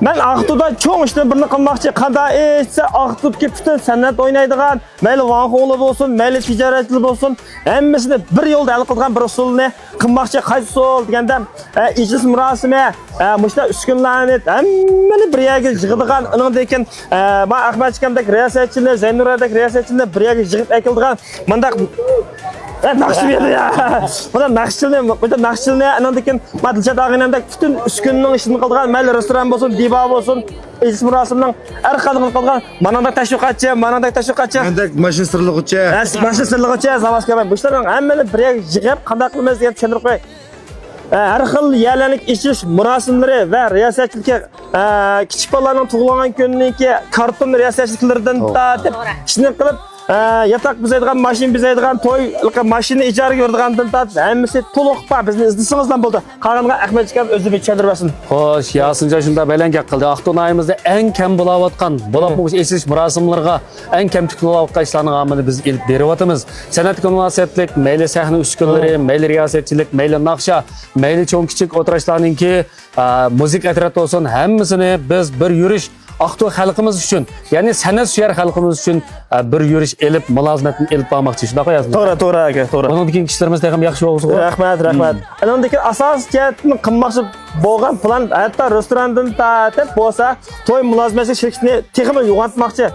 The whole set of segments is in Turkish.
Ben Aqto'da çoğun işten birini qilmoqchi. Qanday etse Aqto'dagi bütün san'at o'ynaydigan, mayli vanxo'li bo'lsin, mayli tijoratchi bo'lsin, hammasini bir yo'lda hal qilgan bir usulni qilmoqchi. Qaysi usul deganda, ijlis murosimi, mushta uskunlarni hammani bir yerga yig'adigan, undan keyin men Ahmad akamdek riyosatchini, Zaynuradek riyosatchini bir yerga yig'ib akildigan, mendaq Naqshbedi ya. Bunda naqshchilni, undan keyin men Dilshod og'aynimdek bütün uskunning ishini qildigan, mayli restoran bo'lsin, diva bo'lsin, ijlis murosimning har qanday qilgan, mananda tashviqotchi, Mendak mashin sirlig'ichi. Mashin sirlig'ichi, zavaskaman. Bu ishlarning hammani bir yerga yig'ib, qanday qilamiz degan tushuntirib qo'y. Har xil yalanlik ijlis murosimlari va riyosatchilikka kichik bolalarning tug'ilgan kuniki karton riyosatchiliklaridan tortib ishni qilib yatak bizaydigan, mashin bizaydigan, to'y mashina ijaraga beradigandan tortib hammasi to'liq bor. Bizni izlasingizdan bo'ldi. Qolganiga Ahmad akam o'zi tushuntirmasin. Xo'sh, Yasinjon shunda belangak qildi. Aqto'nayimizda eng kam bo'layotgan, bo'lib esish murosimlarga eng kam tiklayotgan ishlarning amini biz ilib beryapmiz. San'atga munosabatlik, mayli sahna uskunlari, mayli riyosatchilik, mayli naqsha, mayli cho'ng kichik o'tirishlarningki, muzik atrati bo'lsin, hammasini biz bir yurish Aqto xalqimiz uchun, ya'ni san'at suyar xalqimiz uchun bir yurish elib, mulozimatni elib bormoqchi. Shunday qo'yasiz. To'g'ri aka, to'g'ri. Bundan keyin ishlarimiz ham yaxshi bo'lsin. Rahmat. Undan keyin asos jihatni qilmoqchi bo'lgan plan, hatto restorandan tortib bo'lsa, to'y mulozimati shirkatini texnik yo'g'otmoqchi.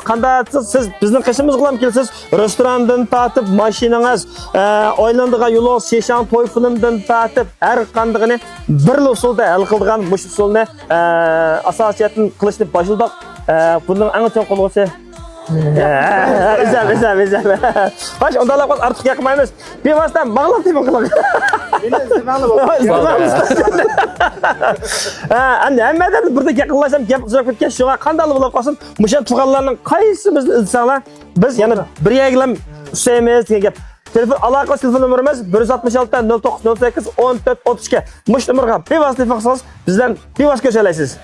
Qanday siz bizning qishimiz bilan kelsiz, restorandan tortib mashinangiz, oylandigan yo'l, seshan to'y filmdan tortib har qandigini bir usulda hal qilgan bu usulni asos jihatni qilishni başladık. Bunun en çok olması. Güzel. Baş ondan artık yakmayız. Bir vasıtan bağlı değil mi kılak? Hemen burada yakınlaşsam gap uzak bitken şuna kandalı bulup kalsın. Muşan tuğallarının kayısı biz insanlar. Biz yani bir yergilem şeyimiz diye gap. Telefon alakalı telefon numarımız 166 09 08 14 32. Muş numarga bir vasıta baksanız bizden bir vasıta köşeleysiniz.